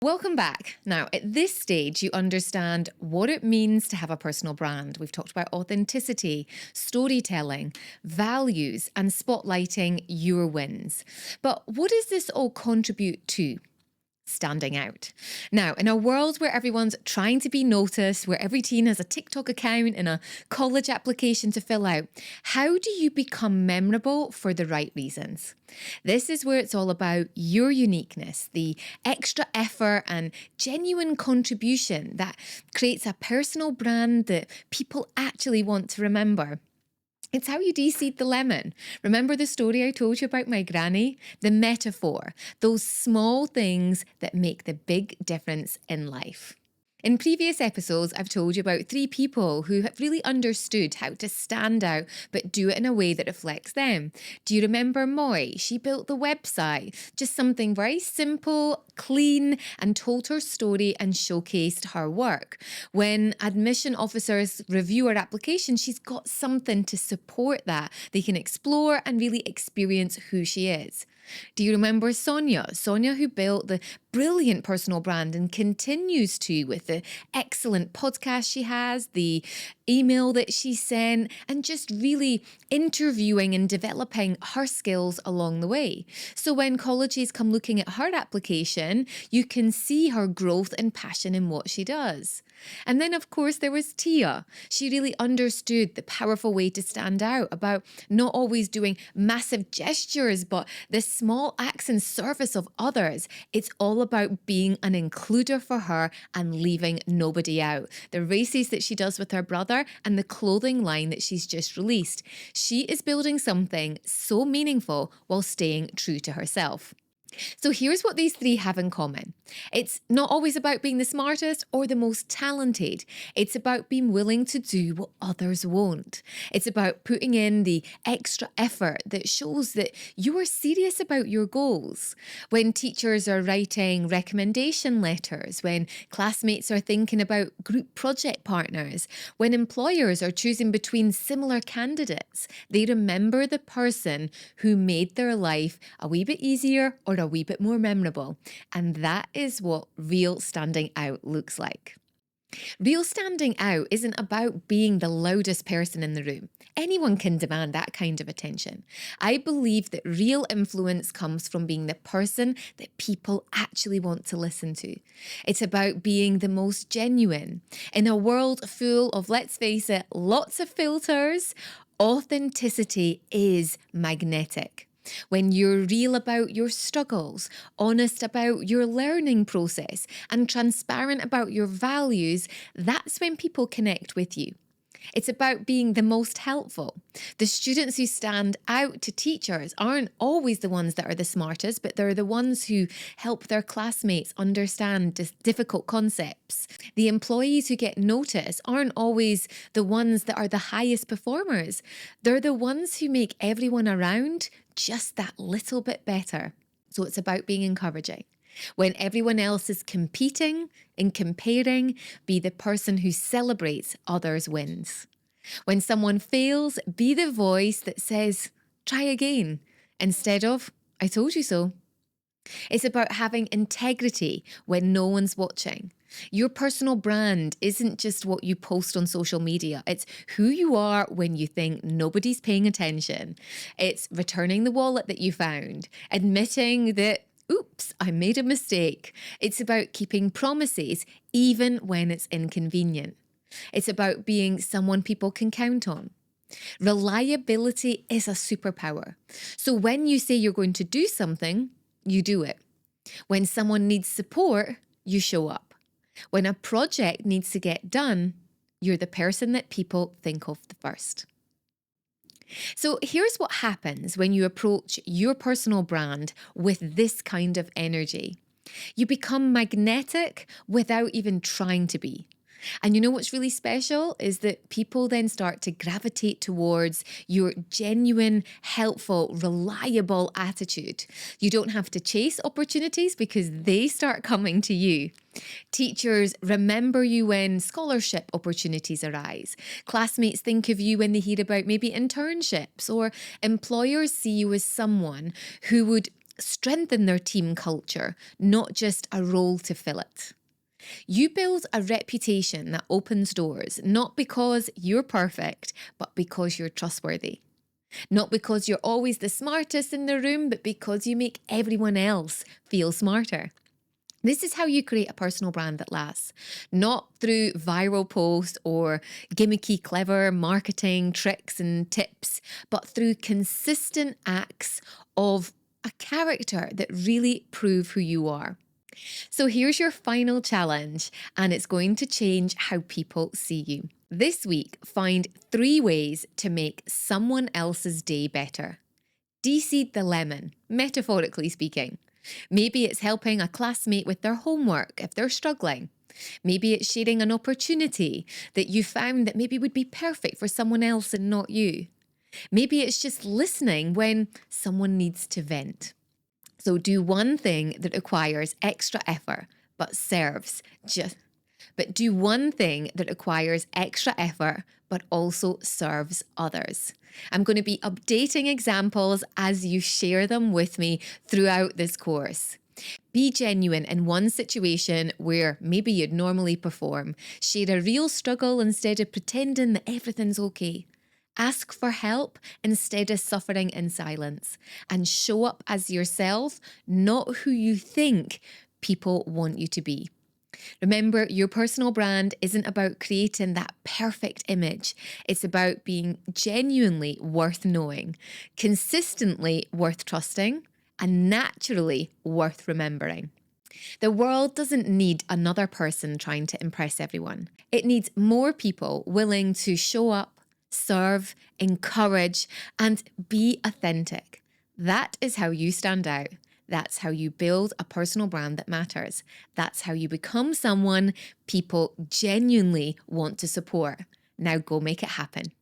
Welcome back. Now, at this stage, you understand what it means to have a personal brand. We've talked about authenticity, storytelling, values, and spotlighting your wins. But what does this all contribute to? Standing out. Now, in a world where everyone's trying to be noticed, where every teen has a TikTok account and a college application to fill out, how do you become memorable for the right reasons? This is where it's all about your uniqueness, the extra effort and genuine contribution that creates a personal brand that people actually want to remember. It's how you de-seed the lemon. Remember the story I told you about my granny? The metaphor, those small things that make the big difference in life. In previous episodes, I've told you about three people who have really understood how to stand out, but do it in a way that reflects them. Do you remember Moy? She built the website, just something very simple, clean, and told her story and showcased her work. When admission officers review her application, she's got something to support that. They can explore and really experience who she is. Do you remember Sonia? Sonia, who built the brilliant personal brand and continues to with the excellent podcast she has, the email that she sent, and just really interviewing and developing her skills along the way. So when colleges come looking at her application, you can see her growth and passion in what she does. And then, of course, there was Tia. She really understood the powerful way to stand out about not always doing massive gestures, but the small acts in service of others. It's all about being an includer for her and leaving nobody out. The races that she does with her brother and the clothing line that she's just released. She is building something so meaningful while staying true to herself. So here's what these three have in common. It's not always about being the smartest or the most talented. It's about being willing to do what others won't. It's about putting in the extra effort that shows that you are serious about your goals. When teachers are writing recommendation letters, when classmates are thinking about group project partners, when employers are choosing between similar candidates, they remember the person who made their life a wee bit easier or a wee bit more memorable. And that is what real standing out looks like. Real standing out isn't about being the loudest person in the room. Anyone can demand that kind of attention. I believe that real influence comes from being the person that people actually want to listen to. It's about being the most genuine. In a world full of, let's face it, lots of filters, authenticity is magnetic. When you're real about your struggles, honest about your learning process, and transparent about your values, that's when people connect with you. It's about being the most helpful. The students who stand out to teachers aren't always the ones that are the smartest, but they're the ones who help their classmates understand difficult concepts. The employees who get noticed aren't always the ones that are the highest performers. They're the ones who make everyone around just that little bit better. So it's about being encouraging. When everyone else is competing and comparing, be the person who celebrates others' wins. When someone fails, be the voice that says, try again, instead of, I told you so. It's about having integrity when no one's watching. Your personal brand isn't just what you post on social media. It's who you are when you think nobody's paying attention. It's returning the wallet that you found, admitting that, oops, I made a mistake. It's about keeping promises even when it's inconvenient. It's about being someone people can count on. Reliability is a superpower. So when you say you're going to do something, you do it. When someone needs support, you show up. When a project needs to get done, you're the person that people think of the first. So here's what happens when you approach your personal brand with this kind of energy. You become magnetic without even trying to be. And you know what's really special is that people then start to gravitate towards your genuine, helpful, reliable attitude. You don't have to chase opportunities because they start coming to you. Teachers remember you when scholarship opportunities arise. Classmates think of you when they hear about maybe internships, or employers see you as someone who would strengthen their team culture, not just a role to fill it. You build a reputation that opens doors, not because you're perfect, but because you're trustworthy. Not because you're always the smartest in the room, but because you make everyone else feel smarter. This is how you create a personal brand that lasts, not through viral posts or gimmicky, clever marketing tricks and tips, but through consistent acts of a character that really prove who you are. So here's your final challenge, and it's going to change how people see you. This week, find 3 ways to make someone else's day better. De-seed the lemon, metaphorically speaking. Maybe it's helping a classmate with their homework if they're struggling. Maybe it's sharing an opportunity that you found that maybe would be perfect for someone else and not you. Maybe it's just listening when someone needs to vent. So do one thing that requires extra effort, but do one thing that requires extra effort, but also serves others. I'm going to be updating examples as you share them with me throughout this course. Be genuine in one situation where maybe you'd normally perform. Share a real struggle instead of pretending that everything's okay. Ask for help instead of suffering in silence. And show up as yourself, not who you think people want you to be. Remember, your personal brand isn't about creating that perfect image. It's about being genuinely worth knowing, consistently worth trusting, and naturally worth remembering. The world doesn't need another person trying to impress everyone. It needs more people willing to show up, serve, encourage, and be authentic. That is how you stand out. That's how you build a personal brand that matters. That's how you become someone people genuinely want to support. Now go make it happen.